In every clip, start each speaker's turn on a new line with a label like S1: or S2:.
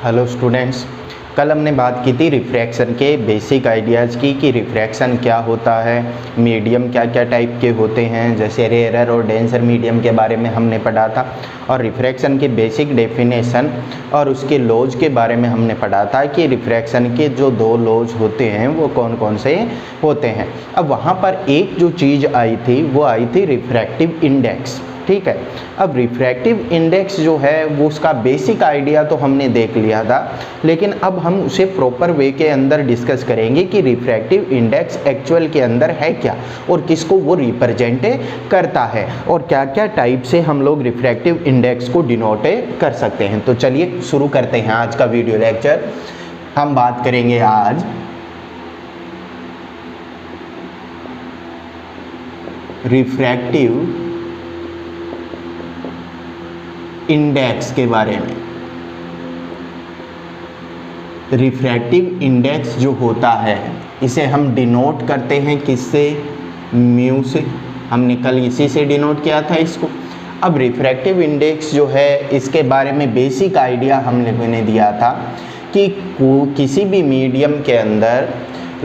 S1: Hello students, कल हमने बात की थी रिफ्रैक्शन के बेसिक आइडियाज़ की कि रिफ्रैक्शन क्या होता है, मीडियम क्या क्या टाइप के होते हैं, जैसे रेयर और डेंसर मीडियम के बारे में हमने पढ़ा था, और रिफ्रैक्शन की बेसिक डेफिनेशन और उसके लॉज के बारे में हमने पढ़ा था कि रिफ्रैक्शन के जो दो लॉज होते हैं वो कौन कौन से होते हैं। अब वहाँ पर एक जो चीज़ आई थी वो आई थी रिफ्रैक्टिव इंडेक्स। ठीक है, अब रिफ्रैक्टिव इंडेक्स जो है वो उसका बेसिक आइडिया तो हमने देख लिया था, लेकिन अब हम उसे प्रॉपर वे के अंदर डिस्कस करेंगे कि रिफ्रैक्टिव इंडेक्स एक्चुअल के अंदर है क्या और किसको वो रिप्रेजेंट करता है और क्या क्या टाइप से हम लोग रिफ्रैक्टिव इंडेक्स को डिनोट कर सकते हैं। तो चलिए शुरू करते हैं आज का वीडियो लेक्चर। हम बात करेंगे आज रिफ्रैक्टिव इंडेक्स के बारे में। रिफ्रैक्टिव इंडेक्स जो होता है इसे हम डिनोट करते हैं किससे? म्यू से। हमने कल इसी से डिनोट किया था इसको। अब रिफ्रैक्टिव इंडेक्स जो है इसके बारे में बेसिक आइडिया हमने दिया था कि किसी भी मीडियम के अंदर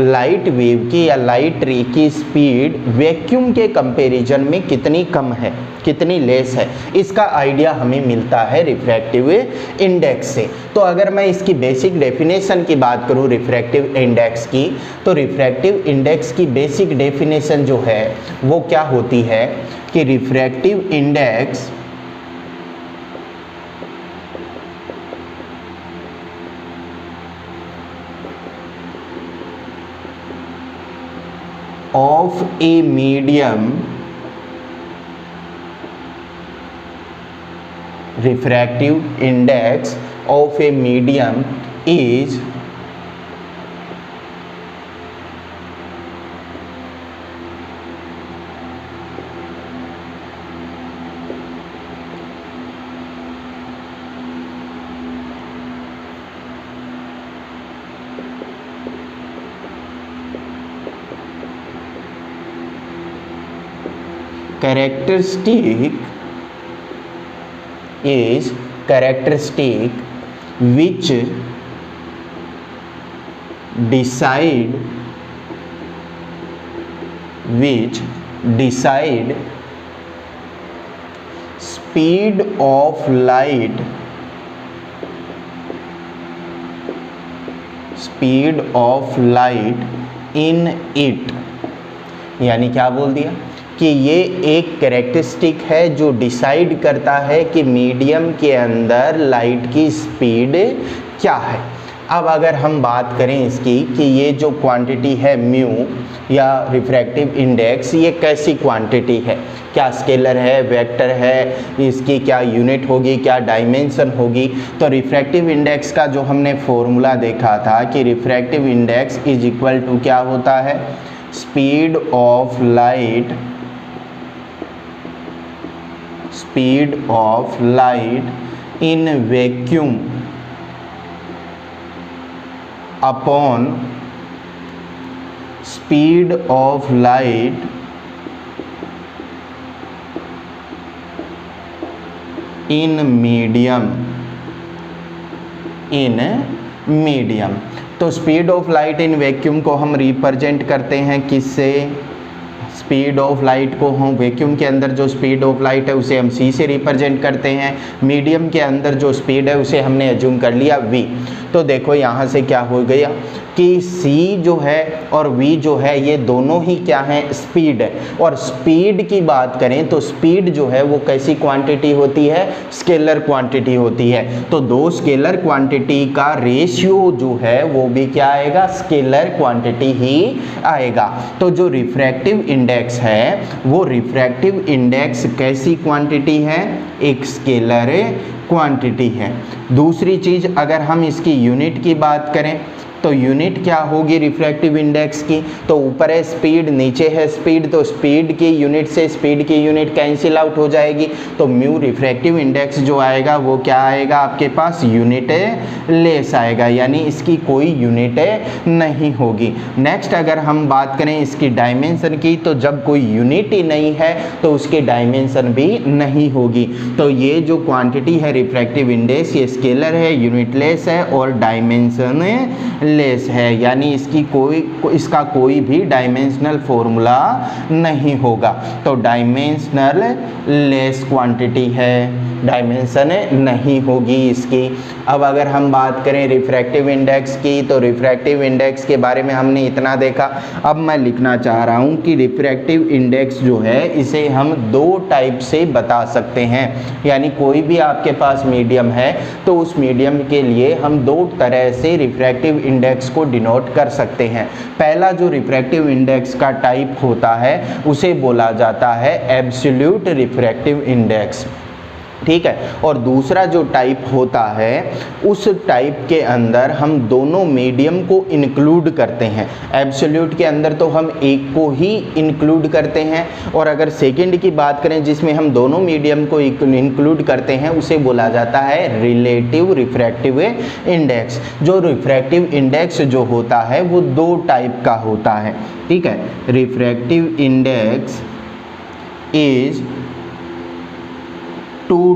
S1: लाइट वेव की या लाइट रे की स्पीड वैक्यूम के कंपैरिजन में कितनी कम है, कितनी लेस है, इसका आइडिया हमें मिलता है रिफ्रैक्टिव इंडेक्स से। तो अगर मैं इसकी बेसिक डेफिनेशन की बात करूं रिफ्रैक्टिव इंडेक्स की, तो रिफ्रैक्टिव इंडेक्स की बेसिक डेफिनेशन जो है वो क्या होती है कि refractive index of a medium, refractive index of a medium is characteristic which decide speed of light in it। यानी क्या बोल दिया कि ये एक कैरेक्टरिस्टिक है जो डिसाइड करता है कि मीडियम के अंदर लाइट की स्पीड क्या है। अब अगर हम बात करें इसकी कि ये जो क्वांटिटी है म्यू या रिफ्रैक्टिव इंडेक्स, ये कैसी क्वांटिटी है, क्या स्केलर है, वेक्टर है, इसकी क्या यूनिट होगी, क्या डायमेंशन होगी। तो रिफ्रैक्टिव इंडेक्स का जो हमने फॉर्मूला देखा था कि refractive index is equal to क्या होता है, speed of light in vacuum upon speed of light in medium. तो speed of light in vacuum को हम रिप्रेजेंट करते हैं किससे? स्पीड ऑफ लाइट को हम वैक्यूम के अंदर जो स्पीड ऑफ लाइट है उसे हम c से रिप्रेजेंट करते हैं। मीडियम के अंदर जो स्पीड है उसे हमने एज्यूम कर लिया v। तो देखो यहाँ से क्या हो गया कि c जो है और v जो है ये दोनों ही क्या हैं? स्पीड है। और स्पीड की बात करें तो स्पीड जो है वो कैसी क्वांटिटी होती है? स्केलर क्वांटिटी होती है। तो दो स्केलर क्वांटिटी का रेशियो जो है वो भी क्या आएगा? स्केलर क्वांटिटी ही आएगा। तो जो रिफ्रैक्टिव इंडेक्स है वो रिफ्रैक्टिव इंडेक्स कैसी क्वांटिटी है? एक स्केलर क्वांटिटी है। दूसरी चीज़ अगर हम इसकी यूनिट की बात करें तो यूनिट क्या होगी रिफ्रैक्टिव इंडेक्स की, तो ऊपर है स्पीड, नीचे है स्पीड, तो स्पीड की यूनिट से स्पीड की यूनिट कैंसिल आउट हो जाएगी, तो म्यू रिफ्रैक्टिव इंडेक्स जो आएगा वो क्या आएगा आपके पास, यूनिट लेस आएगा, यानी इसकी कोई यूनिट नहीं होगी। नेक्स्ट अगर हम बात करें इसकी डायमेंशन की, तो जब कोई यूनिट ही नहीं है तो उसकी डायमेंशन भी नहीं होगी। तो ये जो क्वांटिटी है रिफ्रैक्टिव इंडेक्स, ये स्केलर है, यूनिटलेस है और डायमेंशन लेस है, यानी इसका कोई भी डायमेंशनल फॉर्मूला नहीं होगा। तो डायमेंशनल लेस क्वांटिटी है, डायमेंशन नहीं होगी इसकी। अब अगर हम बात करें रिफ्रैक्टिव इंडेक्स की, तो रिफ्रैक्टिव इंडेक्स के बारे में हमने इतना देखा। अब मैं लिखना चाह रहा हूँ कि रिफ्रैक्टिव इंडेक्स जो है इसे हम दो टाइप से बता सकते हैं, यानी कोई भी आपके पास मीडियम है तो उस मीडियम के लिए हम दो तरह से रिफ्रैक्टिव इंडेक्स को डिनोट कर सकते हैं। पहला जो रिफ्रैक्टिव इंडेक्स का टाइप होता है उसे बोला जाता है एब्सोल्यूट रिफ्रैक्टिव इंडेक्स, ठीक है। और दूसरा जो टाइप होता है उस टाइप के अंदर हम दोनों मीडियम को इंक्लूड करते हैं। एब्सोल्यूट के अंदर तो हम एक को ही इंक्लूड करते हैं, और अगर सेकंड की बात करें जिसमें हम दोनों मीडियम को इंक्लूड करते हैं उसे बोला जाता है रिलेटिव रिफ्रैक्टिव इंडेक्स। जो रिफ्रैक्टिव इंडेक्स जो होता है वो दो टाइप का होता है, ठीक है। Refractive index is two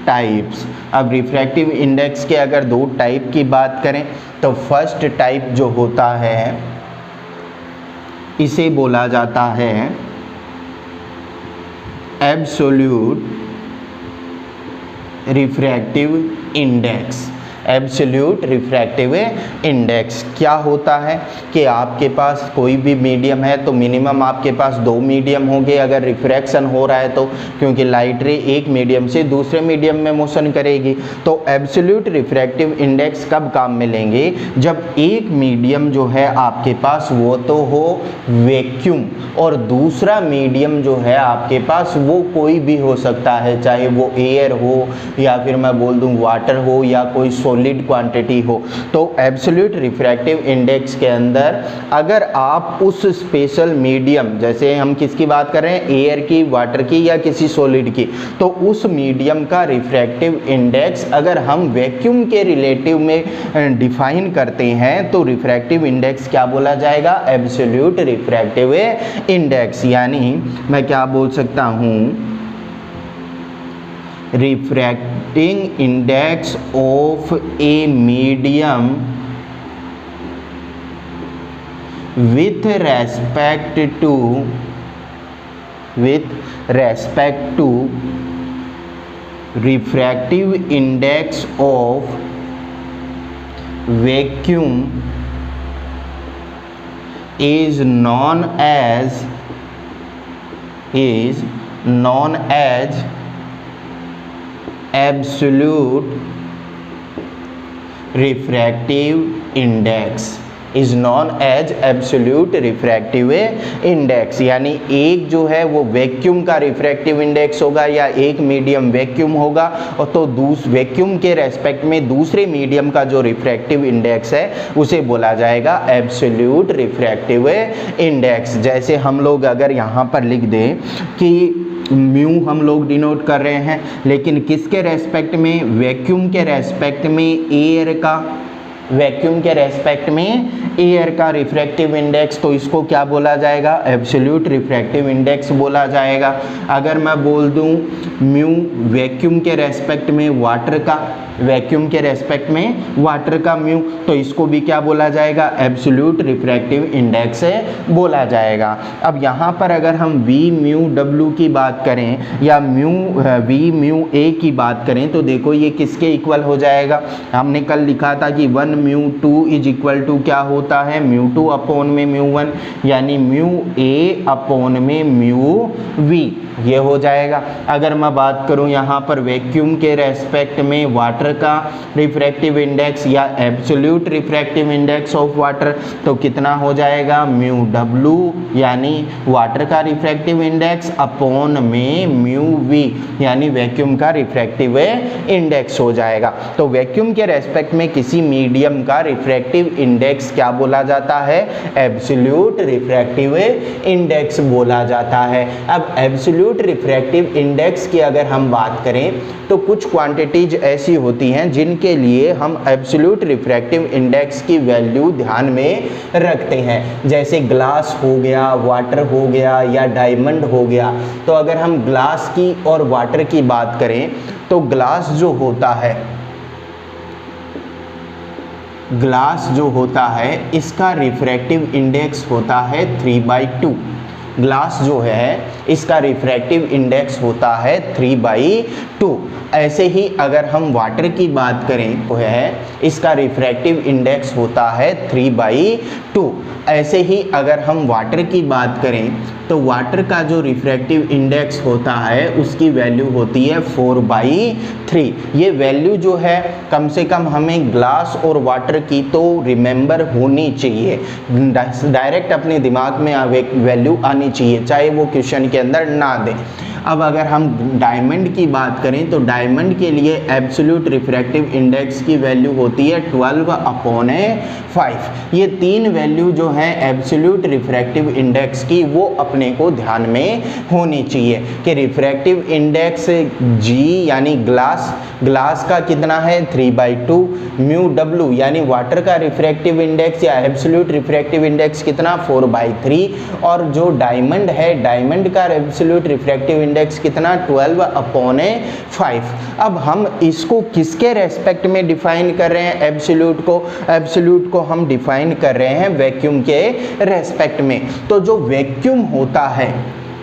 S1: types। अब रिफ्रैक्टिव इंडेक्स के अगर दो टाइप की बात करें तो फर्स्ट टाइप जो होता है इसे बोला जाता है absolute refractive index. Absolute refractive index क्या होता है कि आपके पास कोई भी मीडियम है तो मिनिमम आपके पास दो मीडियम होंगे अगर रिफ्रैक्शन हो रहा है तो, क्योंकि लाइट रे एक मीडियम से दूसरे मीडियम में मोशन करेगी। तो एब्सोल्यूट रिफ्रैक्टिव इंडेक्स कब काम में लेंगे, जब एक मीडियम जो है आपके पास वो तो हो वैक्यूम, और दूसरा मीडियम जो है आपके पास वो कोई भी हो सकता है, चाहे वो एयर हो या फिर मैं बोल दूं वाटर हो या कोई सॉलिड क्वांटिटी हो। तो एब्सोल्यूट रिफ्रैक्टिव इंडेक्स के अंदर अगर आप उस स्पेशल मीडियम, जैसे हम किसकी बात कर रहे हैं, एयर की, वाटर की या किसी सॉलिड की, तो उस मीडियम का रिफ्रैक्टिव इंडेक्स अगर हम वैक्यूम के रिलेटिव में डिफाइन करते हैं तो रिफ्रैक्टिव इंडेक्स क्या बोला जाएगा, एब्सोल्यूट रिफ्रैक्टिव इंडेक्स। यानी मैं क्या बोल सकता हूँ, refracting index of a medium with respect to refractive index of vacuum is known as absolute refractive index, is known as absolute refractive index। यानी एक जो है वो वैक्यूम का रिफ्रैक्टिव इंडेक्स होगा या एक मीडियम वैक्यूम होगा, और तो वैक्यूम के रेस्पेक्ट में दूसरे मीडियम का जो रिफ्रैक्टिव इंडेक्स है उसे बोला जाएगा एब्सोल्यूट रिफ्रैक्टिव इंडेक्स। जैसे हम लोग अगर यहाँ पर लिख दें कि म्यू हम लोग डिनोट कर रहे हैं, लेकिन किसके रेस्पेक्ट में, वैक्यूम के रेस्पेक्ट में एयर का, वैक्यूम के रेस्पेक्ट में एयर का रिफ्रैक्टिव इंडेक्स, तो इसको क्या बोला जाएगा, एब्सोल्यूट रिफ्रैक्टिव इंडेक्स बोला जाएगा। अगर मैं बोल दूं म्यू वैक्यूम के रेस्पेक्ट में वाटर का, वैक्यूम के रेस्पेक्ट में वाटर का म्यू, तो इसको भी क्या बोला जाएगा, एब्सोल्यूट रिफ्रैक्टिव इंडेक्स बोला जाएगा। अब यहाँ पर अगर हम वी म्यू डब्ल्यू की बात करें या वी म्यू ए की बात करें तो देखो ये किसके इक्वल हो जाएगा, हमने कल लिखा था कि 1 म्यू1 म्यू2 इज इक्वल टू क्या होता है, म्यू2 अपॉन में म्यू1, यानी म्यू ए अपॉन में म्यू वी, ये हो जाएगा। अगर मैं बात करूं यहाँ पर वैक्यूम के रेस्पेक्ट में वाटर का रिफ्रैक्टिव इंडेक्स या absolute refractive index of water, तो कितना हो जाएगा, म्यू डब्ल्यू यानी वाटर का रिफ्रैक्टिव इंडेक्स अपॉन में म्यू वी यानी वैक्यूम का रिफ्रैक्टिव इंडेक्स हो जाएगा। तो वैक्यूम के रेस्पेक्ट में किसी मीडियम का रिफ्रैक्टिव इंडेक्स क्या बोला जाता है, एब्सोल्यूट रिफ्रैक्टिव इंडेक्स बोला जाता है। अब एब्सोल्यूट रिफ्रैक्टिव इंडेक्स की अगर हम बात करें तो कुछ क्वांटिटीज ऐसी होती हैं जिनके लिए हम एब्सोल्यूट रिफ्रैक्टिव इंडेक्स की वैल्यू ध्यान में रखते हैं, जैसे ग्लास हो गया, वाटर हो गया या डायमंड हो गया। तो अगर हम ग्लास की और वाटर की बात करें तो ग्लास जो होता है इसका रिफ्रैक्टिव इंडेक्स होता है 3/2। ग्लास जो है इसका रिफ्रैक्टिव इंडेक्स होता है 3/2। ऐसे ही अगर हम वाटर की बात करें तो है इसका रिफ्रैक्टिव इंडेक्स होता है 3/2। ऐसे ही अगर हम वाटर की बात करें तो वाटर का जो रिफ्रैक्टिव इंडेक्स होता है उसकी वैल्यू होती है 4/3। ये वैल्यू जो है कम से कम हमें ग्लास और वाटर की तो रिमेंबर होनी चाहिए, डायरेक्ट अपने दिमाग में वैल्यू आनी चाहिए, चाहे वो क्वेश्चन के अंदर ना दे। अब अगर हम डायमंड की बात करें तो डायमंड के लिए एब्सोल्यूट रिफ्रैक्टिव इंडेक्स की वैल्यू होती है 12/5। ये तीन वैल्यू जो है एब्सोल्यूट रिफ्रैक्टिव इंडेक्स की वो अपने को ध्यान में होनी चाहिए कि रिफ्रैक्टिव इंडेक्स जी यानी ग्लास का कितना है 3/2, म्यू डब्ल्यू यानी वाटर का रिफ्रैक्टिव इंडेक्स या एब्सोल्यूट रिफ्रैक्टिव इंडेक्स कितना 4/3, और जो डायमंड है डायमंड का एब्सोल्यूट रिफ्रैक्टिव इंडेक्स कितना 12/5। अब हम इसको किसके रेस्पेक्ट में डिफाइन कर रहे हैं, एब्सोल्यूट को हम डिफाइन कर रहे हैं वैक्यूम के रेस्पेक्ट में। तो जो वैक्यूम होता है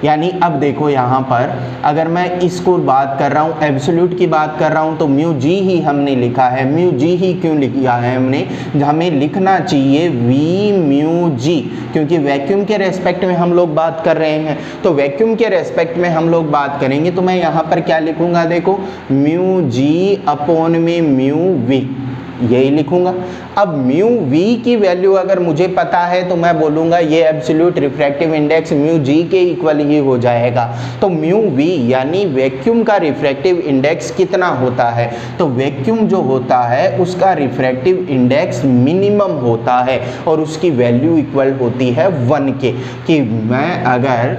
S1: यानी अब देखो यहाँ पर अगर मैं इसको बात कर रहा हूँ, एब्सोल्यूट की बात कर रहा हूँ, तो म्यू जी ही हमने लिखा है। म्यू जी ही क्यों लिखा है हमने, हमें लिखना चाहिए वी म्यू जी, क्योंकि वैक्यूम के रेस्पेक्ट में हम लोग बात कर रहे हैं। तो वैक्यूम के रेस्पेक्ट में हम लोग बात करेंगे तो मैं यहाँ पर क्या लिखूंगा, देखो म्यू जी अपॉन में म्यू वी, यही लिखूंगा। अब म्यू वी की वैल्यू अगर मुझे पता है तो मैं बोलूंगा ये absolute refractive index mu G के इक्वल ही हो जाएगा। तो म्यू वी यानी वैक्यूम का रिफ्रैक्टिव इंडेक्स कितना होता है, तो वैक्यूम जो होता है उसका रिफ्रैक्टिव इंडेक्स मिनिमम होता है और उसकी वैल्यू इक्वल होती है 1 के। कि मैं अगर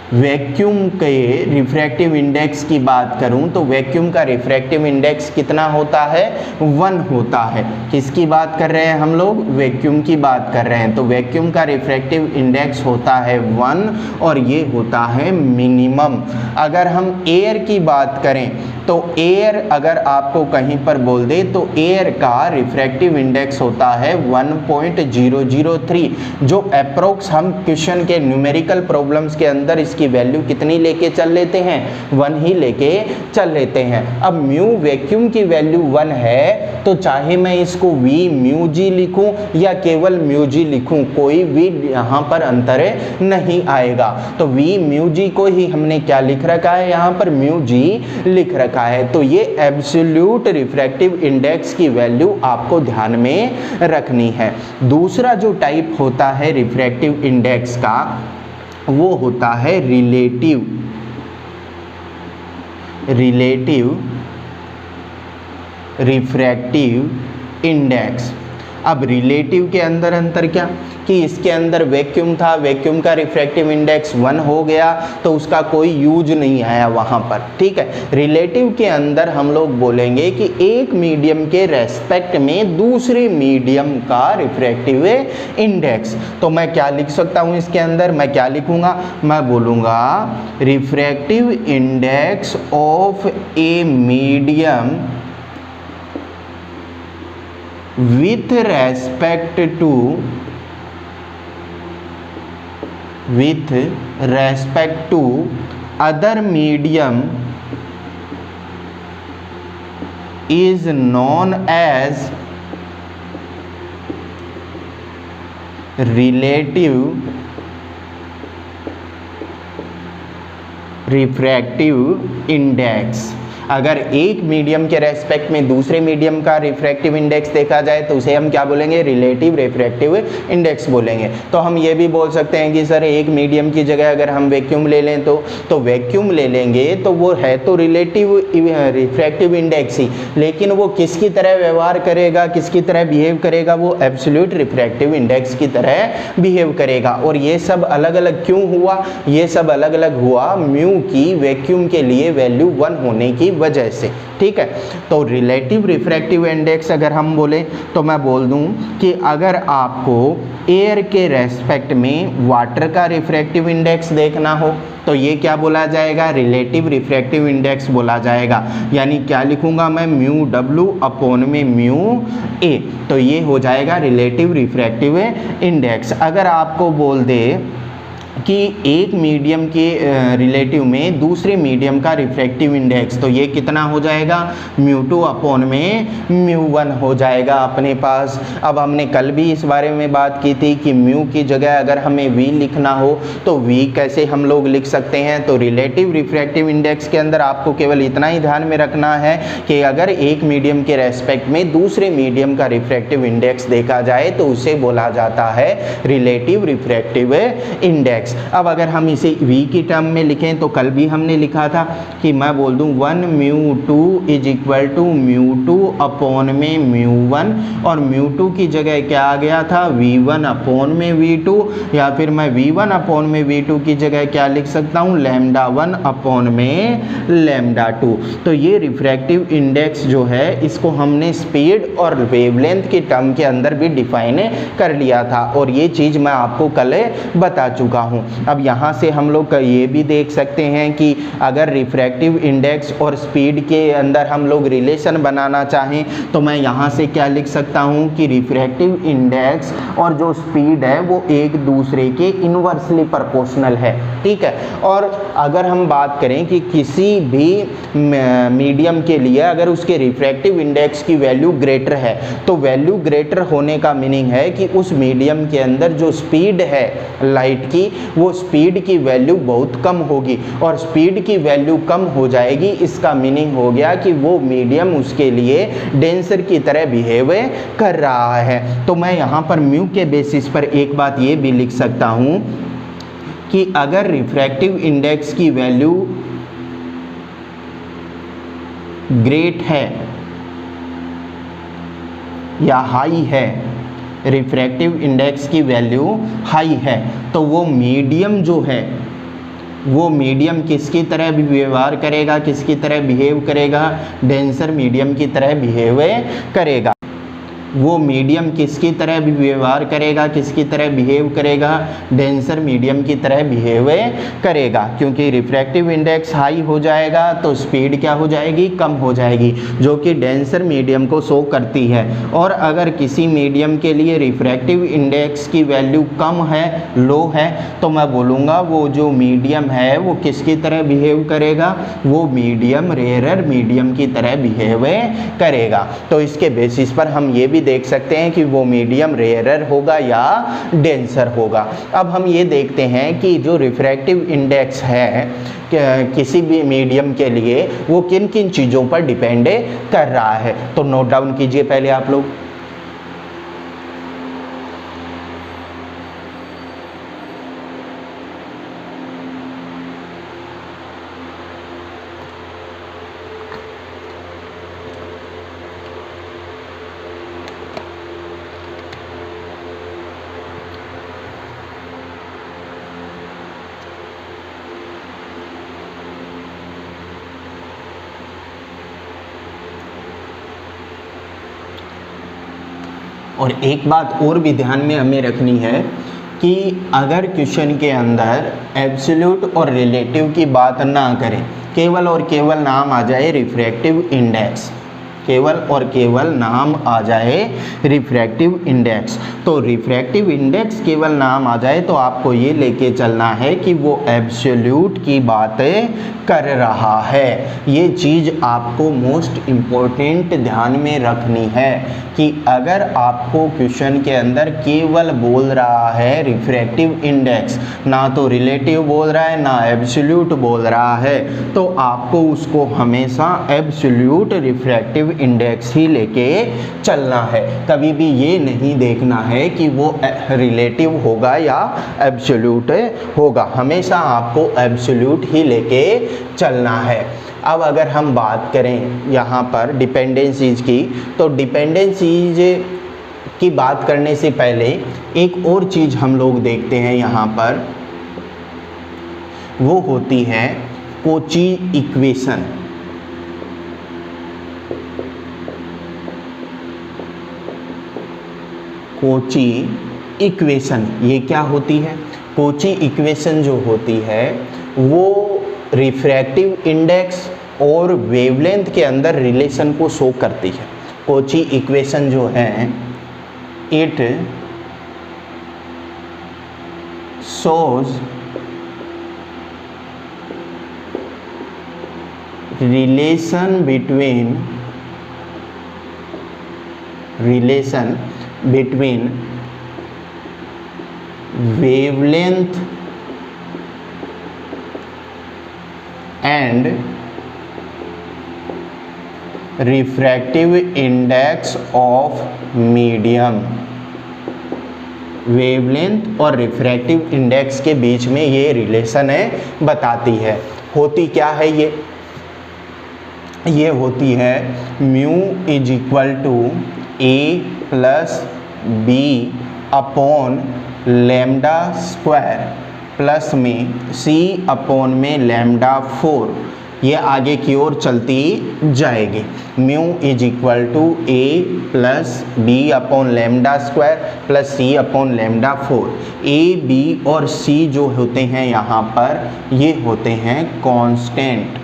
S1: वैक्यूम के रिफ्रैक्टिव इंडेक्स की बात करूं तो वैक्यूम का रिफ्रैक्टिव इंडेक्स कितना होता है 1 होता है। किसकी बात कर रहे हैं हम लोग, वैक्यूम की बात कर रहे हैं। तो वैक्यूम का रिफ्रैक्टिव इंडेक्स होता है 1 और ये होता है मिनिमम। अगर हम एयर की बात करें तो एयर अगर आपको कहीं पर बोल दे तो एयर का रिफ्रैक्टिव इंडेक्स होता है 1.003, जो अप्रोक्स हम क्वेश्चन के न्यूमेरिकल प्रॉब्लम्स के अंदर इसकी वैल्यू कितनी लेके चल लेते हैं, 1 ही लेके चल लेते हैं। अब म्यू वैक्यूम की वैल्यू 1 है तो चाहे मैं इसको वी म्यू जी लिखूं या केवल म्यू जी लिखूं, कोई भी यहाँ पर अंतर नहीं आएगा। तो वी म्यू जी को ही हमने क्या लिख रखा है, यहाँ पर म्यू जी लिख रखा है। तो ये एब्सोल्यूट रिफ्रैक्टिव इंडेक्स की वैल्यू आपको ध्यान में रखनी है। दूसरा जो टाइप होता है रिफ्रैक्टिव इंडेक्स का वो होता है रिलेटिव रिफ्रैक्टिव इंडेक्स। अब रिलेटिव के अंदर अंतर क्या कि इसके अंदर वैक्यूम था, वैक्यूम का रिफ्रैक्टिव इंडेक्स 1 हो गया तो उसका कोई यूज नहीं आया वहाँ पर, ठीक है। रिलेटिव के अंदर हम लोग बोलेंगे कि एक मीडियम के रेस्पेक्ट में दूसरे मीडियम का रिफ्रैक्टिव इंडेक्स। तो मैं क्या लिख सकता हूँ इसके अंदर, मैं क्या लिखूँगा, मैं बोलूँगा refractive index of a medium with respect to other medium is known as relative refractive index. अगर एक मीडियम के रेस्पेक्ट में दूसरे मीडियम का रिफ्रैक्टिव इंडेक्स देखा जाए तो उसे हम क्या बोलेंगे, रिलेटिव रिफ्रैक्टिव इंडेक्स बोलेंगे। तो हम ये भी बोल सकते हैं कि सर एक मीडियम की जगह अगर हम वैक्यूम ले लें तो वैक्यूम ले लेंगे तो वो है तो रिलेटिव रिफ्रैक्टिव इंडेक्स ही, लेकिन वो किसकी तरह व्यवहार करेगा, किसकी तरह बिहेव करेगा, वो एब्सोल्यूट रिफ्रैक्टिव इंडेक्स की तरह बिहेव करेगा। और ये सब अलग अलग क्यों हुआ, ये सब अलग अलग हुआ म्यू की वैक्यूम के लिए वैल्यू 1 होने की वजह से। ठीक है, तो रिलेटिव रिफ्रैक्टिव इंडेक्स अगर हम बोले तो मैं बोल दूं कि अगर आपको एयर के रेस्पेक्ट में वाटर का रिफ्रैक्टिव इंडेक्स देखना हो तो ये क्या बोला जाएगा, रिलेटिव रिफ्रैक्टिव इंडेक्स बोला जाएगा। यानी क्या लिखूंगा मैं, म्यू डब्ल्यू अपॉन में म्यू ए, तो ये हो जाएगा रिलेटिव रिफ्रैक्टिव इंडेक्स। अगर आपको बोल दे कि एक मीडियम के रिलेटिव में दूसरे मीडियम का रिफ्रैक्टिव इंडेक्स, तो ये कितना हो जाएगा, μ2 अपॉन में μ1 हो जाएगा अपने पास। अब हमने कल भी इस बारे में बात की थी कि म्यू की जगह अगर हमें v लिखना हो तो v कैसे हम लोग लिख सकते हैं। तो रिलेटिव रिफ्रैक्टिव इंडेक्स के अंदर आपको केवल इतना ही ध्यान में रखना है कि अगर एक मीडियम के रेस्पेक्ट में दूसरे मीडियम का रिफ्रैक्टिव इंडेक्स देखा जाए तो उसे बोला जाता है रिलेटिव रिफ्रैक्टिव इंडेक्स। अब अगर हम इसे v की टर्म में लिखें तो कल भी हमने लिखा था कि मैं बोल दूं 1 μ2 इज इक्वल टू μ2 अपॉन में μ1, और μ2 की जगह क्या आ गया था, v1 अपॉन में v2, या फिर मैं v1 अपॉन में v2 की जगह क्या लिख सकता हूं, λ1 अपॉन में λ2। तो ये रिफ्रैक्टिव इंडेक्स जो है इसको हमने स्पीड और वेवलेंथ की टर्म के अंदर भी डिफाइन कर लिया था, और ये चीज़ मैं आपको कल बता चुका हूँ। अब यहाँ से हम लोग ये भी देख सकते हैं कि अगर रिफ्रैक्टिव इंडेक्स और स्पीड के अंदर हम लोग रिलेशन बनाना चाहें तो मैं यहाँ से क्या लिख सकता हूँ कि रिफ्रैक्टिव इंडेक्स और जो स्पीड है वो एक दूसरे के इन्वर्सली प्रोपोर्शनल है। ठीक है, और अगर हम बात करें कि किसी भी मीडियम के लिए अगर उसके रिफ्रैक्टिव इंडेक्स की वैल्यू ग्रेटर है तो वैल्यू ग्रेटर होने का मीनिंग है कि उस मीडियम के अंदर जो स्पीड है लाइट की वो स्पीड की वैल्यू बहुत कम होगी, और स्पीड की वैल्यू कम हो जाएगी इसका मीनिंग हो गया कि वो मीडियम उसके लिए डेंसर की तरह बिहेव कर रहा है। तो मैं यहाँ पर म्यू के बेसिस पर एक बात ये भी लिख सकता हूँ कि अगर रिफ्रैक्टिव इंडेक्स की वैल्यू ग्रेट है या हाई है, रिफ्रैक्टिव इंडेक्स की वैल्यू हाई है, तो वो मीडियम जो है वो मीडियम किसकी तरह भी व्यवहार करेगा, किसकी तरह बिहेव करेगा, डेंसर मीडियम की तरह बिहेव करेगा। वो मीडियम किसकी तरह भी व्यवहार करेगा, किसकी तरह बिहेव करेगा, डेंसर मीडियम की तरह बिहेव करेगा। क्योंकि रिफ्रैक्टिव इंडेक्स हाई हो जाएगा तो स्पीड क्या हो जाएगी, कम हो जाएगी, जो कि डेंसर मीडियम को शो करती है। और अगर किसी मीडियम के लिए रिफ्रैक्टिव इंडेक्स की वैल्यू कम है, लो है, तो मैं बोलूँगा वो जो मीडियम है वो किसकी तरह बिहेव करेगा, वो मीडियम रेयरर मीडियम की तरह बिहेव करेगा। तो इसके बेसिस पर हम ये भी देख सकते हैं कि वो मीडियम रेयरर होगा या डेंसर होगा। अब हम ये देखते हैं कि जो रिफ्रैक्टिव इंडेक्स है किसी भी मीडियम के लिए वो किन किन चीज़ों पर डिपेंड कर रहा है। तो नोट डाउन कीजिए पहले आप लोग। और एक बात और भी ध्यान में हमें रखनी है कि अगर क्वेश्चन के अंदर एब्सोल्यूट और रिलेटिव की बात ना करें, केवल और केवल नाम आ जाए रिफ्रैक्टिव इंडेक्स, केवल और केवल नाम आ जाए रिफ्रैक्टिव इंडेक्स। तो रिफ्रैक्टिव इंडेक्स केवल नाम आ जाए तो आपको ये लेके चलना है कि वो एब्सोल्यूट की बातें कर रहा है। ये चीज़ आपको मोस्ट इम्पोर्टेंट ध्यान में रखनी है कि अगर आपको क्वेश्चन के अंदर केवल बोल रहा है रिफ्रैक्टिव इंडेक्स, ना तो रिलेटिव बोल रहा है ना एब्सोल्यूट बोल रहा है, तो आपको उसको हमेशा एब्सोल्यूट रिफ्रैक्टिव इंडेक्स ही लेके चलना है। कभी भी ये नहीं देखना है कि वो रिलेटिव होगा या एब्सोल्यूट होगा, हमेशा आपको एब्सोल्यूट ही लेके चलना है। अब अगर हम बात करें यहाँ पर डिपेंडेंसीज की, तो डिपेंडेंसीज की बात करने से पहले एक और चीज़ हम लोग देखते हैं यहाँ पर, वो होती है कोची इक्वेशन। कोची इक्वेशन ये क्या होती है? कोची इक्वेशन जो होती है वो रिफ्रैक्टिव इंडेक्स और वेवलेंथ के अंदर रिलेशन को शो करती है। कोची इक्वेशन जो है it shows relation between wavelength and refractive index of medium. Wavelength और रिफ्रैक्टिव इंडेक्स के बीच में ये रिलेशन है बताती है। होती क्या है ये होती है mu is equal to A plus B upon lambda square plus में सी अपॉन में लैम्डा 4, ये आगे की ओर चलती जाएगी। Mu is equal to A plus B upon lambda square plus C upon lambda 4। A B और सी जो होते हैं यहाँ पर ये होते हैं कांस्टेंट,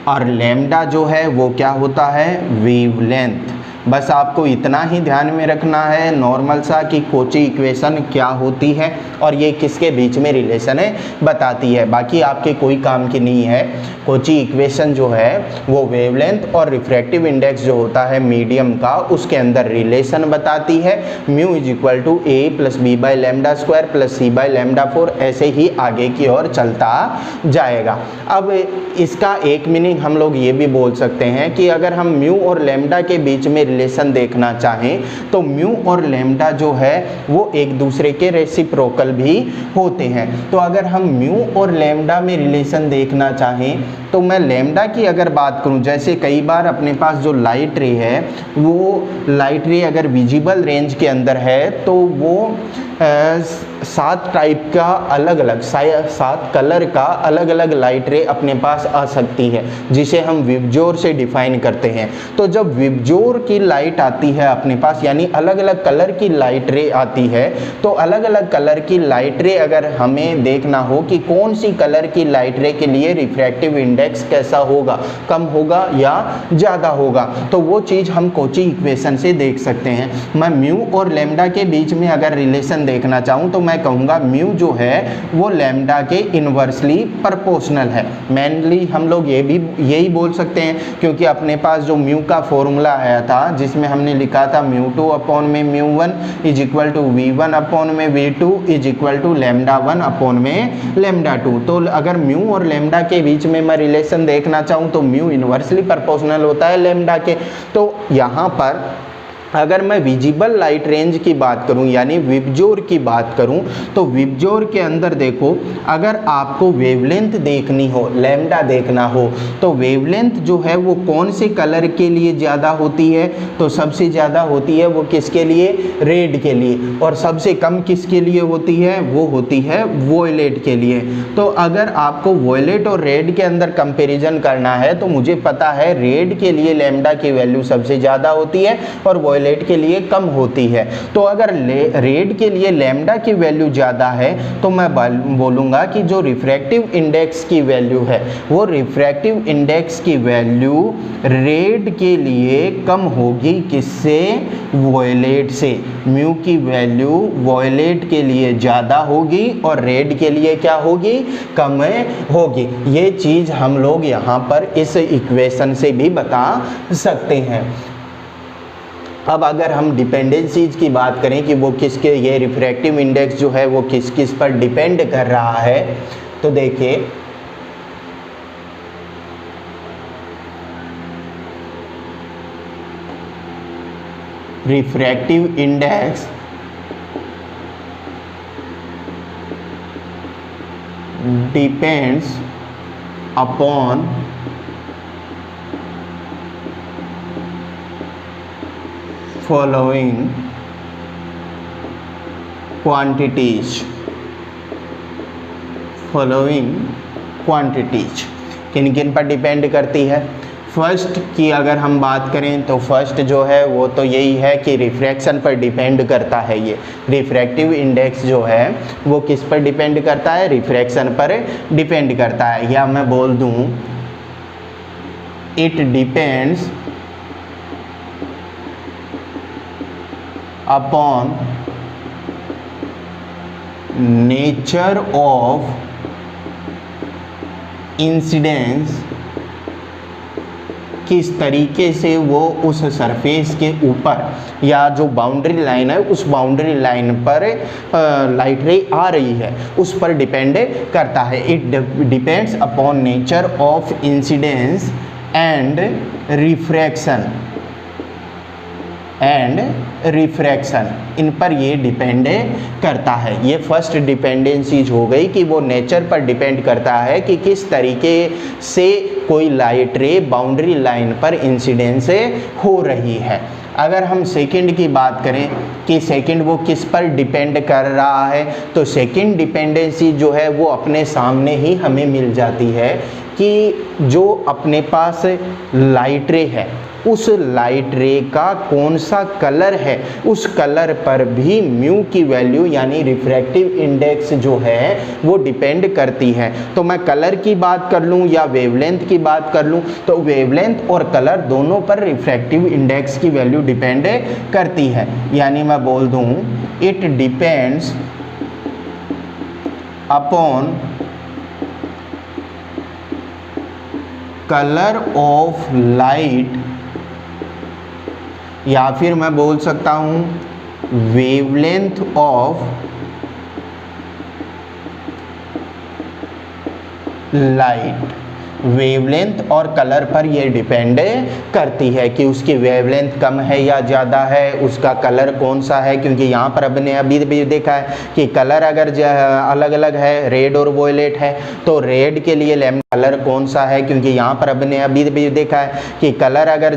S1: और लैम्डा जो है वो क्या होता है? वेवलेंथ। बस आपको इतना ही ध्यान में रखना है नॉर्मल सा कि कोची इक्वेशन क्या होती है और ये किसके बीच में रिलेशन है बताती है, बाकी आपके कोई काम की नहीं है। कोची इक्वेशन जो है वो वेवलेंथ और रिफ्रैक्टिव इंडेक्स जो होता है मीडियम का उसके अंदर रिलेशन बताती है। Mu is equal to A plus B by lambda square plus C by lambda 4, ऐसे ही आगे की ओर चलता जाएगा। अब इसका एक मीनिंग हम लोग ये भी बोल सकते हैं कि अगर हम म्यू और लैम्डा के बीच में रिलेशन देखना चाहें तो म्यू और लैम्डा जो है वो एक दूसरे के रेसिप्रोकल भी होते हैं। तो अगर हम म्यू और लैम्डा में रिलेशन देखना चाहें तो मैं लैम्डा की अगर बात करूं, जैसे कई बार अपने पास जो लाइट रे है वो लाइट रे अगर विजिबल रेंज के अंदर है तो वो 7 टाइप का अलग अलग 7 कलर का अलग अलग लाइट रे अपने पास आ सकती है, जिसे हम विबजोर से डिफाइन करते हैं। तो जब विबजोर की लाइट आती है अपने पास, यानी अलग अलग कलर की लाइट रे आती है, तो अलग अलग कलर की लाइट रे अगर हमें देखना हो कि कौन सी कलर की लाइट रे के लिए रिफ्रैक्टिव इंडेक्स कैसा होगा, कम होगा या ज़्यादा होगा, तो वो चीज़ हम कोची इक्वेशन से देख सकते हैं। मैं म्यू और लैम्डा के बीच में अगर रिलेशन देखना चाहूँ तो मैं कहूँगा म्यू जो है वो लैम्डा के इन्वर्सली प्रोपोर्शनल है। मेनली हम लोग यही बोल सकते हैं क्योंकि अपने पास जो म्यू का फॉर्मूला आया था जिसमें हमने लिखा था μ2 अपॉन में μ1 is equal to v1 upon में v2 is equal to lambda 1 upon में लैम्डा 2। तो अगर म्यू और लैम्डा के बीच में मैं रिलेशन देखना चाहूँ तो म्यू इन्वर्सली प्रोपोर्शनल होता है लैम्डा के। तो यहाँ पर अगर मैं विजिबल लाइट रेंज की बात करूं यानी विबजोर की बात करूं तो विबजोर के अंदर देखो, अगर आपको वेवलेंथ देखनी हो, लैम्डा देखना हो, तो वेवलेंथ जो है वो कौन से कलर के लिए ज़्यादा होती है? तो सबसे ज़्यादा होती है वो किसके लिए? रेड के लिए। और सबसे कम किसके लिए होती है? वो होती है वॉयलेट के लिए। तो अगर आपको वॉयलेट और रेड के अंदर कंपेरिजन करना है तो मुझे पता है रेड के लिए लैम्डा की वैल्यू सबसे ज़्यादा होती है और वॉयलेट वॉयलेट के लिए कम होती है। तो अगर रेड के लिए लैम्डा की वैल्यू ज़्यादा है तो मैं बोलूँगा कि जो रिफ्रैक्टिव इंडेक्स की वैल्यू है वो रिफ्रैक्टिव इंडेक्स की वैल्यू रेड के लिए कम होगी, किससे? वॉयलेट से। म्यू की वैल्यू वॉयलेट के लिए ज़्यादा होगी और रेड के लिए क्या होगी? कम होगी। ये चीज़ हम लोग यहाँ पर इस इक्वेशन से भी बता सकते हैं। अब अगर हम डिपेंडेंसीज की बात करें कि वो किसके, ये रिफ्रैक्टिव इंडेक्स जो है वो किस किस पर डिपेंड कर रहा है, तो देखिए refractive index depends upon following quantities, किन किन पर डिपेंड करती है? फर्स्ट की अगर हम बात करें तो फर्स्ट जो है वो तो यही है कि रिफ्रैक्शन पर डिपेंड करता है। ये रिफ्रैक्टिव इंडेक्स जो है वो किस पर डिपेंड करता है? रिफ्रैक्शन पर डिपेंड करता है। या मैं बोल दूं it depends upon nature of incidence, किस तरीके से वो उस सरफेस के ऊपर या जो बाउंड्री लाइन है उस बाउंड्री लाइन पर लाइट रे आ रही है उस पर डिपेंड करता है। It depends upon nature of incidence and refraction, इन पर ये डिपेंड करता है। ये फर्स्ट डिपेंडेंसीज हो गई कि वो नेचर पर डिपेंड करता है कि किस तरीके से कोई लाइट रे बाउंड्री लाइन पर इंसिडेंस हो रही है। अगर हम सेकंड की बात करें कि सेकंड वो किस पर डिपेंड कर रहा है, तो सेकंड डिपेंडेंसी जो है वो अपने सामने ही हमें मिल जाती है कि जो अपने पास लाइट रे है उस लाइट रे का कौन सा कलर है, उस कलर पर भी म्यू की वैल्यू यानी रिफ्रैक्टिव इंडेक्स जो है वो डिपेंड करती है। तो मैं कलर की बात कर लूँ या वेवलेंथ की बात कर लूँ, तो वेवलेंथ और कलर दोनों पर रिफ्रैक्टिव इंडेक्स की वैल्यू डिपेंड करती है। यानी मैं बोल दूँ it depends upon colour of light, या फिर मैं बोल सकता हूँ वेवलेंथ ऑफ लाइट। वेवलेंथ और कलर पर ये डिपेंड करती है कि उसकी वेवलेंथ कम है या ज़्यादा है, उसका कलर कौन सा है। क्योंकि यहाँ पर अपने अभी भी देखा है कि कलर अगर अलग अलग है, रेड और वॉयलेट है, तो रेड के लिए लैम्डा कलर कौन सा है, क्योंकि यहाँ पर अपने अभी भी देखा है कि कलर अगर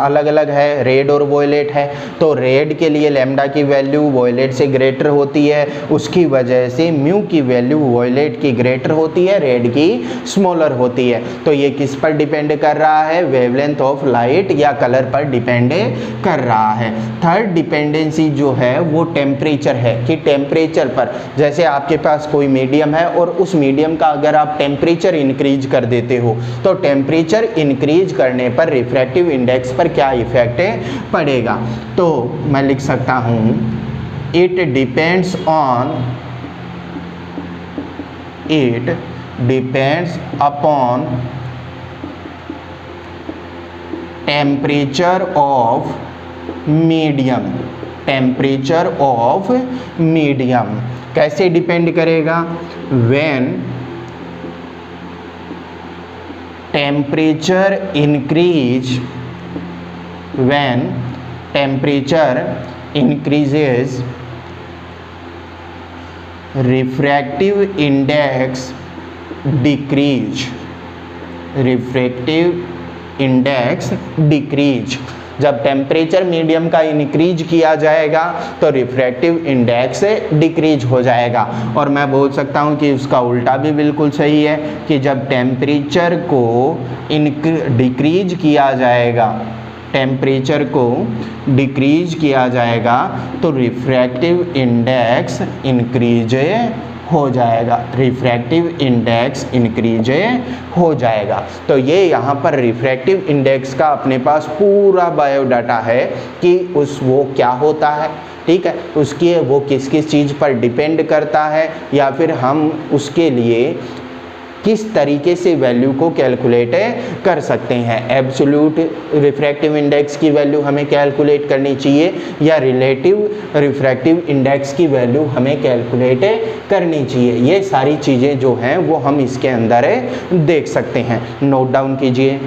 S1: अलग अलग है, रेड और वॉयलेट है, तो रेड के लिए लैम्डा की वैल्यू वॉयलेट से ग्रेटर होती है, उसकी वजह से म्यू की वैल्यू वॉयलेट की ग्रेटर होती है, रेड की स्मॉलर होती है। तो ये किस पर डिपेंड कर रहा है? वेवलेंथ ऑफ लाइट या कलर पर डिपेंड कर रहा है। थर्ड डिपेंडेंसी जो है वो टेम्परेचर है कि टेम्परेचर पर, जैसे आपके पास कोई मीडियम है और उस मीडियम का अगर आप टेम्परेचर इंक्रीज कर देते हो तो टेम्परेचर इंक्रीज करने पर रिफ्रैक्टिव इंडेक्स पर क्या इफेक्ट पड़ेगा। तो मैं लिख सकता हूँ it depends upon temperature of medium. कैसे डिपेंड करेगा? When temperature increases refractive index decrease। जब टेम्परेचर मीडियम का इंक्रीज किया जाएगा तो रिफ्रैक्टिव इंडेक्स डिक्रीज हो जाएगा। और मैं बोल सकता हूँ कि उसका उल्टा भी बिल्कुल सही है कि जब टेम्परेचर को डिक्रीज किया जाएगा टेम्परेचर को डिक्रीज किया जाएगा तो रिफ्रैक्टिव इंडेक्स इंक्रीज हो जाएगा, रिफ्रैक्टिव इंडेक्स इंक्रीज हो जाएगा। तो ये यहाँ पर रिफ्रैक्टिव इंडेक्स का अपने पास पूरा बायोडाटा है कि वो क्या होता है, ठीक है, उसकी वो किस किस चीज़ पर डिपेंड करता है, या फिर हम उसके लिए किस तरीके से वैल्यू को कैलकुलेट कर सकते हैं। एब्सोल्यूट रिफ्रैक्टिव इंडेक्स की वैल्यू हमें कैलकुलेट करनी चाहिए या रिलेटिव रिफ्रैक्टिव इंडेक्स की वैल्यू हमें कैलकुलेट करनी चाहिए। ये सारी चीज़ें जो हैं वो हम इसके अंदर देख सकते हैं। नोट डाउन कीजिए।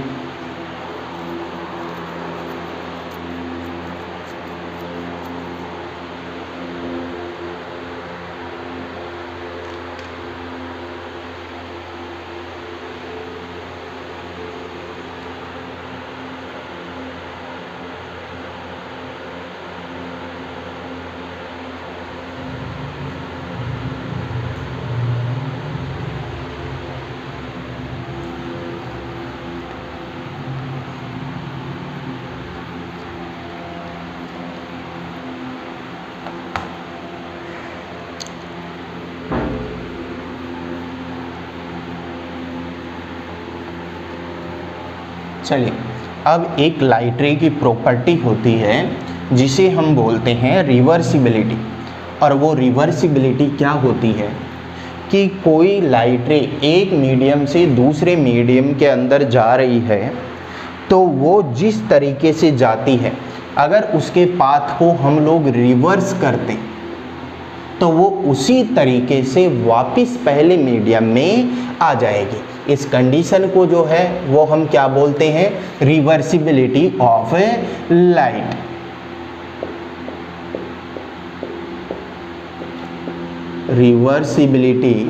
S1: चलिए, अब एक लाइट रे की प्रॉपर्टी होती है जिसे हम बोलते हैं रिवर्सिबिलिटी। और वो रिवर्सिबिलिटी क्या होती है कि कोई लाइट रे एक मीडियम से दूसरे मीडियम के अंदर जा रही है तो वो जिस तरीके से जाती है, अगर उसके पाथ को हम लोग रिवर्स करते तो वो उसी तरीके से वापस पहले मीडियम में आ जाएगी। इस कंडीशन को जो है वो हम क्या बोलते हैं, reversibility of light. Reversibility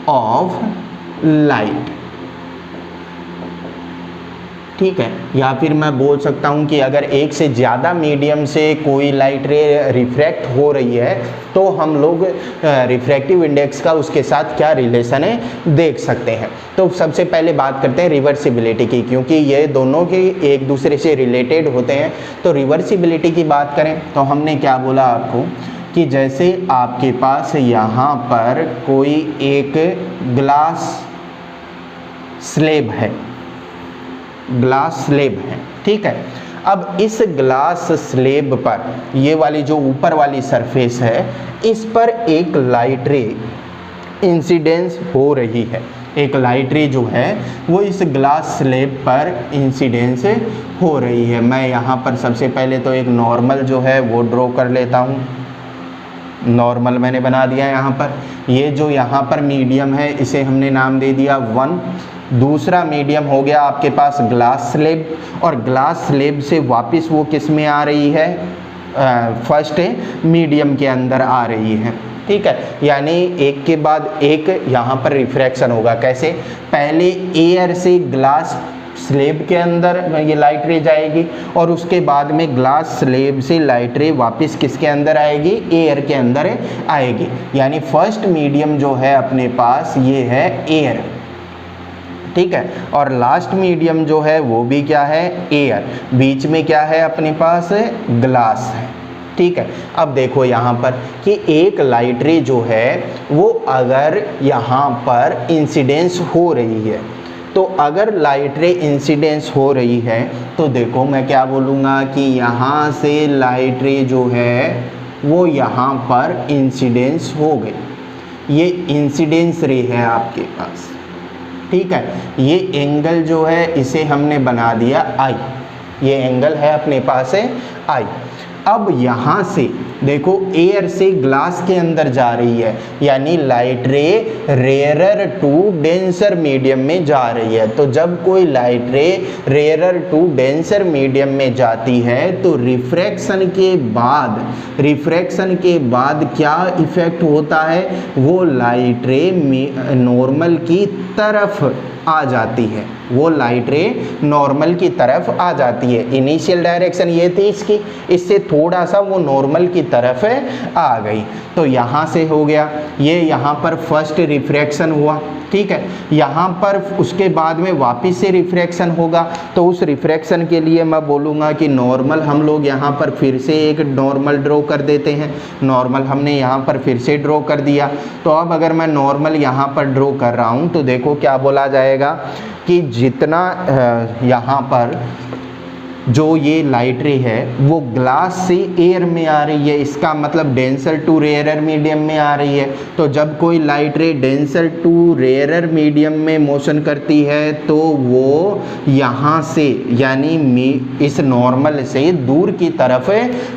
S1: of light, ठीक है। या फिर मैं बोल सकता हूं कि अगर एक से ज़्यादा मीडियम से कोई लाइट रे रिफ्रैक्ट हो रही है तो हम लोग रिफ्रैक्टिव इंडेक्स का उसके साथ क्या रिलेशन है देख सकते हैं। तो सबसे पहले बात करते हैं रिवर्सिबिलिटी की, क्योंकि ये दोनों ही एक दूसरे से रिलेटेड होते हैं। तो रिवर्सिबिलिटी की बात करें तो हमने क्या बोला आपको कि जैसे आपके पास यहाँ पर कोई एक ग्लास स्लेब है, ग्लास स्लेब है, ठीक है। अब इस ग्लास स्लेब पर ये वाली जो ऊपर वाली सरफेस है, इस पर एक लाइट रे इंसिडेंस हो रही है। एक लाइट रे जो है वो इस ग्लास स्लेब पर इंसिडेंस हो रही है। मैं यहाँ पर सबसे पहले तो एक नॉर्मल जो है वो ड्रॉ कर लेता हूँ। नॉर्मल मैंने बना दिया है यहाँ पर। ये जो यहाँ पर मीडियम है इसे हमने नाम दे दिया 1। दूसरा मीडियम हो गया आपके पास ग्लास स्लेब, और ग्लास स्लेब से वापस वो किस में आ रही है, फर्स्ट मीडियम के अंदर आ रही है, ठीक है। यानी एक के बाद एक यहाँ पर रिफ्रैक्शन होगा। कैसे, पहले एयर से ग्लास स्लेब के अंदर ये लाइट रे जाएगी और उसके बाद में ग्लास स्लेब से लाइट रे वापस किसके अंदर आएगी, एयर के अंदर आएगी। यानी फर्स्ट मीडियम जो है अपने पास ये है एयर, ठीक है। और लास्ट मीडियम जो है वो भी क्या है, एयर। बीच में क्या है अपने पास, ग्लास है, ठीक है। अब देखो यहाँ पर कि एक लाइट रे जो है वो अगर यहाँ पर इंसिडेंस हो रही है, तो अगर लाइट रे इंसिडेंस हो रही है तो देखो मैं क्या बोलूँगा कि यहाँ से लाइट रे जो है वो यहाँ पर इंसिडेंस हो गई। ये इंसिडेंस रे है आपके पास, ठीक है। ये एंगल जो है इसे हमने बना दिया आई, ये एंगल है अपने पास है आई। अब यहाँ से देखो एयर से ग्लास के अंदर जा रही है, यानी लाइट रे रेयरर टू डेंसर मीडियम में जा रही है। तो जब कोई लाइट रे रेयरर टू डेंसर मीडियम में जाती है तो रिफ्रैक्शन के बाद क्या इफेक्ट होता है, वो लाइट रे नॉर्मल की तरफ आ जाती है, वो लाइट रे नॉर्मल की तरफ आ जाती है। इनिशियल डायरेक्शन ये थी इसकी, इससे थोड़ा सा वो नॉर्मल की तरफ आ गई। तो यहाँ से हो गया, ये यहाँ पर फर्स्ट रिफ्रैक्शन हुआ, ठीक है। यहाँ पर उसके बाद में वापस से रिफ्रैक्शन होगा, तो उस रिफ्रैक्शन के लिए मैं बोलूँगा कि नॉर्मल हम लोग यहाँ पर फिर से एक नॉर्मल ड्रॉ कर देते हैं। नॉर्मल हमने यहाँ पर फिर से ड्रॉ कर दिया। तो अब अगर मैं नॉर्मल यहाँ पर ड्रॉ कर रहा हूँ तो देखो क्या बोला जाएगा कि जितना यहाँ पर जो ये लाइट रे है वो ग्लास से एयर में आ रही है, इसका मतलब डेंसर टू रेयरर मीडियम में आ रही है। तो जब कोई light ray denser to rarer medium में मोशन करती है तो वो यहाँ से यानी इस नॉर्मल से दूर की तरफ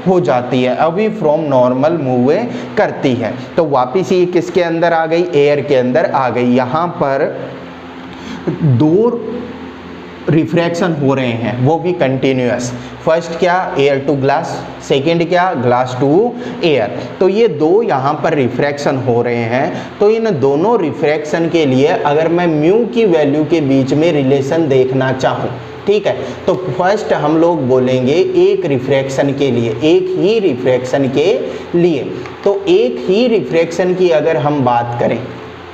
S1: हो जाती है, अभी फ्रॉम नॉर्मल मूव करती है। तो वापिस ये किसके अंदर आ गई, एयर के अंदर आ गई। यहाँ पर दो रिफ्रैक्शन हो रहे हैं वो भी कंटिन्यूअस। फर्स्ट क्या, एयर टू ग्लास, सेकंड क्या, ग्लास टू एयर। तो ये दो यहाँ पर रिफ्रैक्शन हो रहे हैं। तो इन दोनों रिफ्रैक्शन के लिए अगर मैं म्यू की वैल्यू के बीच में रिलेशन देखना चाहूँ, ठीक है, तो फर्स्ट हम लोग बोलेंगे एक रिफ्रैक्शन के लिए, एक ही रिफ्रैक्शन के लिए। तो एक ही रिफ्रैक्शन की अगर हम बात करें,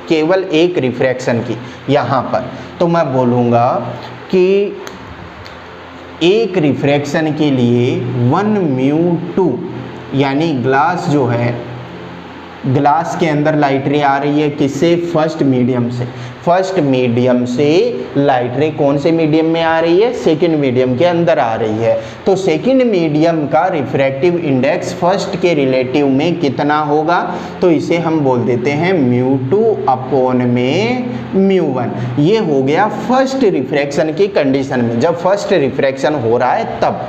S1: केवल एक रिफ्रैक्शन की यहाँ पर, तो मैं बोलूँगा कि एक रिफ्रैक्शन के लिए 1μ2 यानी ग्लास जो है, ग्लास के अंदर लाइट रे आ रही है किससे, फर्स्ट मीडियम से। फर्स्ट मीडियम से लाइट रे कौन से मीडियम में आ रही है, सेकंड मीडियम के अंदर आ रही है। तो सेकंड मीडियम का रिफ्रैक्टिव इंडेक्स फर्स्ट के रिलेटिव में कितना होगा, तो इसे हम बोल देते हैं μ2 अपॉन में μ1। ये हो गया फर्स्ट रिफ्रैक्शन की कंडीशन में, जब फर्स्ट रिफ्रैक्शन हो रहा है तब।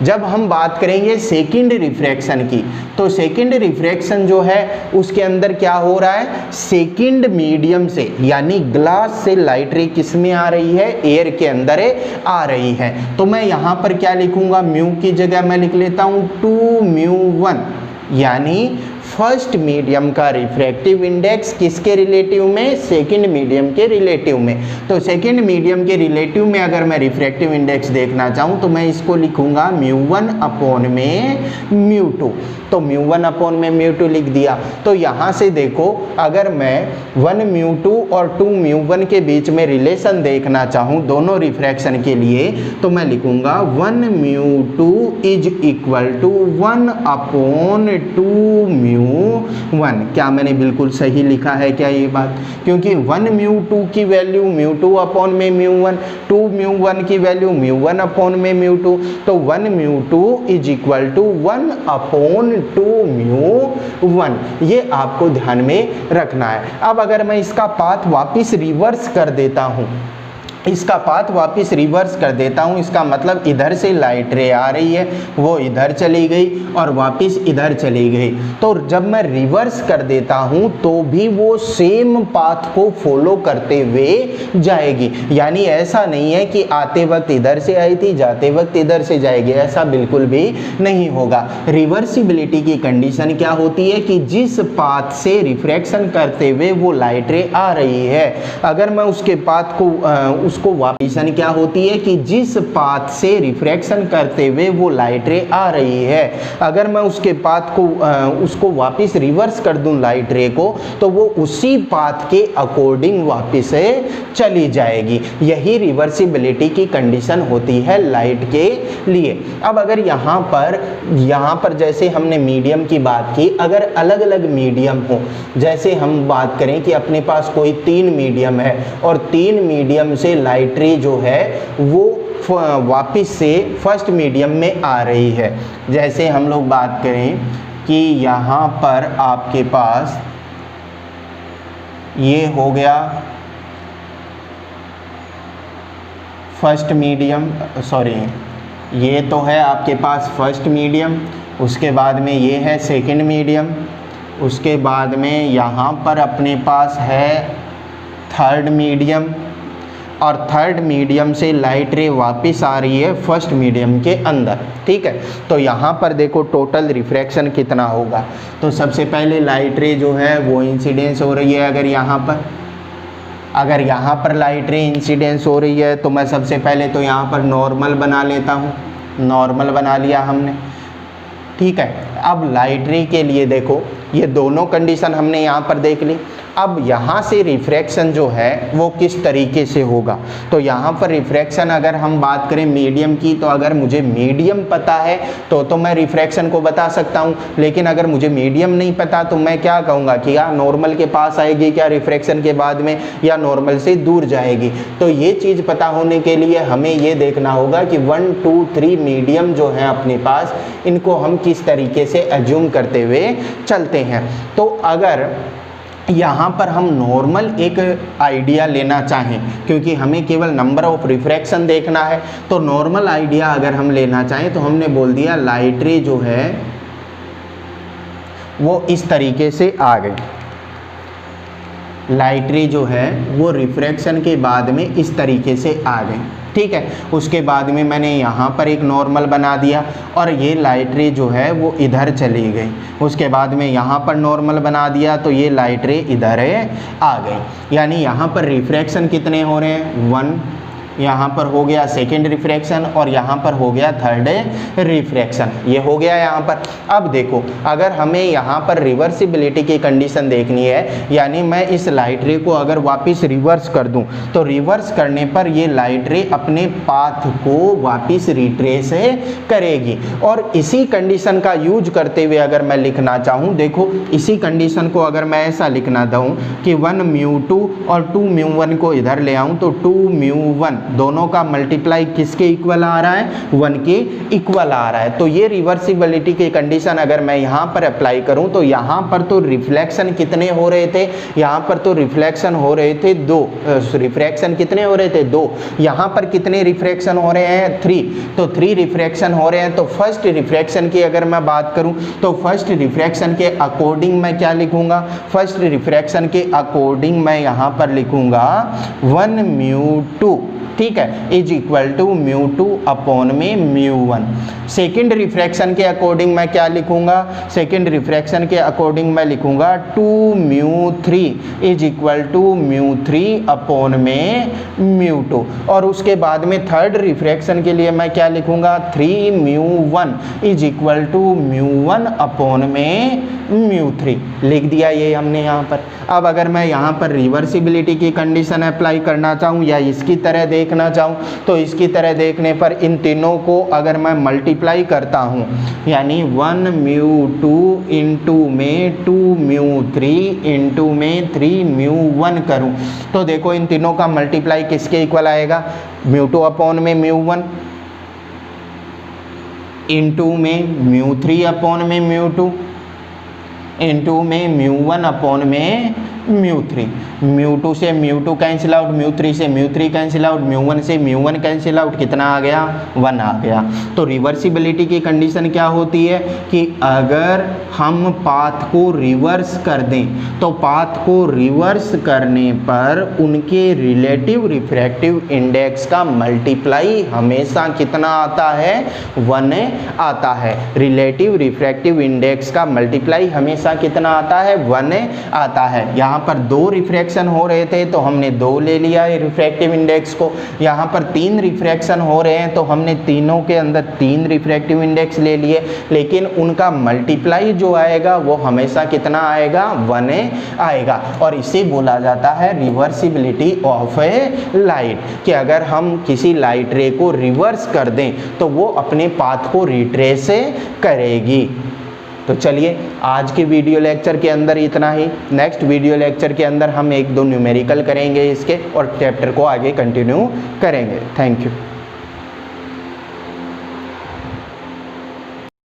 S1: जब हम बात करेंगे सेकंड रिफ्रैक्शन की, तो सेकंड रिफ्रैक्शन जो है उसके अंदर क्या हो रहा है, सेकंड मीडियम से यानी ग्लास से लाइट रे किस में आ रही है, एयर के अंदर आ रही है। तो मैं यहाँ पर क्या लिखूंगा, म्यू की जगह मैं लिख लेता हूँ 2μ1 यानी फर्स्ट मीडियम का रिफ्रैक्टिव इंडेक्स किसके रिलेटिव में, सेकंड मीडियम के रिलेटिव में। तो सेकंड मीडियम के रिलेटिव में अगर मैं रिफ्रैक्टिव इंडेक्स देखना चाहूँ तो मैं इसको लिखूंगा μ1 अपॉन में μ2। तो μ1 अपॉन में μ2 लिख दिया। तो यहाँ से देखो अगर मैं 1μ2 और 2μ1 के बीच में रिलेशन देखना चाहूँ दोनों रिफ्रैक्शन के लिए, तो मैं लिखूंगा 1μ2 इज इक्वल टू 1 अपॉन 2μ1। क्या मैंने बिल्कुल सही लिखा है क्या ये बात, क्योंकि 1μ2 की वैल्यू μ2 अपॉन में μ1, 2μ1 की वैल्यू μ1 अपॉन में μ2, तो 1μ2 इज इक्वल टू 1 अपॉन 2μ1। ये आपको ध्यान में रखना है। अब अगर मैं इसका पाथ वापिस रिवर्स कर देता हूँ, इसका पाथ वापिस रिवर्स कर देता हूँ, इसका मतलब इधर से लाइट रे आ रही है वो इधर चली गई और वापिस इधर चली गई। तो जब मैं रिवर्स कर देता हूँ तो भी वो सेम पाथ को फॉलो करते हुए जाएगी। यानी ऐसा नहीं है कि आते वक्त इधर से आई थी जाते वक्त इधर से जाएगी, ऐसा बिल्कुल भी नहीं होगा। रिवर्सिबिलिटी की कंडीशन क्या होती है कि जिस पाथ से रिफ्रैक्शन करते हुए वो लाइट रे आ रही है, अगर मैं उसके पाथ को उसको वापिस क्या होती है कि जिस पाथ से रिफ्रैक्शन करते हुए वो लाइट रे आ रही है, अगर मैं उसके पाथ को उसको वापिस रिवर्स कर दूं लाइट रे को, तो वो उसी पाथ के अकॉर्डिंग वापिस चली जाएगी। यही रिवर्सिबिलिटी की कंडीशन होती है लाइट के लिए। अब अगर यहाँ पर जैसे हमने मीडियम की बात की, अगर अलग अलग मीडियम हो, जैसे हम बात करें कि अपने पास कोई 3 मीडियम है और 3 मीडियम से लाइट रे जो है वो वापिस से फर्स्ट मीडियम में आ रही है। जैसे हम लोग बात करें कि यहाँ पर आपके पास ये हो गया फर्स्ट मीडियम, सॉरी ये तो है आपके पास फर्स्ट मीडियम, उसके बाद में ये है सेकंड मीडियम, उसके बाद में यहाँ पर अपने पास है थर्ड मीडियम, और थर्ड मीडियम से लाइट रे वापस आ रही है फर्स्ट मीडियम के अंदर। ठीक है, तो यहाँ पर देखो टोटल रिफ्रैक्शन कितना होगा। तो सबसे पहले लाइट रे जो है वो इंसिडेंस हो रही है, अगर यहाँ पर लाइट रे इंसिडेंस हो रही है तो मैं सबसे पहले तो यहाँ पर नॉर्मल बना लेता हूँ। नॉर्मल बना लिया हमने, ठीक है। अब लाइट रे के लिए देखो ये दोनों कंडीशन हमने यहाँ पर देख ली। अब यहाँ से रिफ्रैक्शन जो है वो किस तरीके से होगा, तो यहाँ पर रिफ्रैक्शन अगर हम बात करें मीडियम की, तो अगर मुझे मीडियम पता है तो मैं रिफ्रैक्शन को बता सकता हूँ, लेकिन अगर मुझे मीडियम नहीं पता तो मैं क्या कहूँगा कि या नॉर्मल के पास आएगी क्या रिफ्रैक्शन के बाद में, या नॉर्मल से दूर जाएगी। तो ये चीज़ पता होने के लिए हमें ये देखना होगा कि 1 2 3 मीडियम जो है अपने पास, इनको हम किस तरीके से एज्यूम करते हुए चलते हैं। तो अगर यहाँ पर हम नॉर्मल एक आइडिया लेना चाहें, क्योंकि हमें केवल नंबर ऑफ रिफ्रैक्शन देखना है, तो नॉर्मल आइडिया अगर हम लेना चाहें तो हमने बोल दिया लाइट रे जो है वो इस तरीके से आ गई, लाइट रे जो है वो रिफ्रैक्शन के बाद में इस तरीके से आ गई, ठीक है। उसके बाद में मैंने यहाँ पर एक नॉर्मल बना दिया और ये लाइट रे जो है वो इधर चली गई। उसके बाद में यहाँ पर नॉर्मल बना दिया तो ये लाइट रे इधर आ गई। यानी यहाँ पर रिफ्रैक्शन कितने हो रहे हैं, 1, यहाँ पर हो गया सेकेंड रिफ्रैक्शन और यहाँ पर हो गया थर्ड रिफ्रैक्शन, ये हो गया यहाँ पर। अब देखो अगर हमें यहाँ पर रिवर्सिबिलिटी की कंडीशन देखनी है, यानी मैं इस लाइट रे को अगर वापस रिवर्स कर दूँ तो रिवर्स करने पर ये लाइट रे अपने पाथ को वापस रिट्रेस करेगी। और इसी कंडीशन का यूज करते हुए अगर मैं लिखना चाहूँ, देखो इसी कंडीशन को अगर मैं ऐसा लिखना दूँ कि 1 μ2 और 2 μ1 को इधर ले आऊँ तो 2 μ1 दोनों का मल्टीप्लाई किसके इक्वल आ रहा है, 1 के इक्वल आ रहा है। तो ये रिवर्सिबिलिटी की कंडीशन अगर मैं यहाँ पर अप्लाई करूँ तो यहाँ पर तो रिफ्लेक्शन कितने हो रहे थे, यहाँ पर तो रिफ्लेक्शन हो रहे थे 2, रिफ्रैक्शन कितने हो रहे थे 2, यहाँ पर कितने रिफ्रैक्शन हो रहे हैं 3, तो 3 रिफ्रैक्शन हो रहे हैं। तो फर्स्ट रिफ्रैक्शन की अगर मैं बात करूँ तो फर्स्ट रिफ्रैक्शन के अकॉर्डिंग मैं क्या लिखूँगा, फर्स्ट रिफ्रैक्शन के अकॉर्डिंग मैं यहाँ पर लिखूँगा 1 μ2, ठीक है, इज इक्वल टू μ2 अपॉन में μ1। सेकेंड रिफ्रैक्शन के अकॉर्डिंग मैं क्या लिखूंगा, सेकेंड रिफ्रैक्शन के अकॉर्डिंग मैं लिखूंगा 2 μ3 इज इक्वल टू μ3 अपॉन में μ2। और उसके बाद में थर्ड रिफ्रैक्शन के लिए मैं क्या लिखूंगा 3 μ1 इज इक्वल टू μ1 अपॉन में μ3, लिख दिया ये हमने यहाँ पर। अब अगर मैं यहाँ पर रिवर्सिबिलिटी की कंडीशन अप्लाई करना चाहूँ या इसकी तरह देखना चाहूँ, तो इसकी तरह देखने पर इन तीनों को अगर मैं मल्टीप्लाई करता हूँ, यानी 1 μ2 इंटू में 2 μ3 इंटू में 3 μ1 करूँ, तो देखो इन तीनों का मल्टीप्लाई किसके इक्वल आएगा, μ2 अपॉन में μ1 इंटू में μ3 अपॉन में μ2 इंटू में μ1 अपॉन में μ3, μ2 से μ2 कैंसिल आउट, μ3 से μ3 कैंसिल आउट, μ1 से μ1 कैंसिल आउट, कितना आ गया 1 आ गया। तो रिवर्सिबिलिटी की कंडीशन क्या होती है कि अगर हम पाथ को रिवर्स कर दें तो पाथ को रिवर्स करने पर उनके रिलेटिव रिफ्रैक्टिव इंडेक्स का मल्टीप्लाई हमेशा कितना आता है 1 आता है। रिलेटिव रिफ्रैक्टिव इंडेक्स का मल्टीप्लाई हमेशा कितना आता है 1 आता है। यहाँ पर 2 रिफ्रैक्शन हो रहे थे तो हमने 2 ले लिया है रिफ्रैक्टिव इंडेक्स को, यहाँ पर 3 रिफ्रैक्शन हो रहे हैं तो हमने तीनों के अंदर 3 रिफ्रैक्टिव इंडेक्स ले लिए, लेकिन उनका मल्टीप्लाई जो आएगा वो हमेशा कितना आएगा 1 आएगा। और इसे बोला जाता है रिवर्सिबिलिटी ऑफ ए लाइट, कि अगर हम किसी लाइट रे को रिवर्स कर दें तो वो अपने पाथ को रिट्रेस करेगी। तो चलिए आज के वीडियो लेक्चर के अंदर इतना ही। नेक्स्ट वीडियो लेक्चर के अंदर हम 1-2 न्यूमेरिकल करेंगे इसके और चैप्टर को आगे कंटिन्यू करेंगे। Thank you.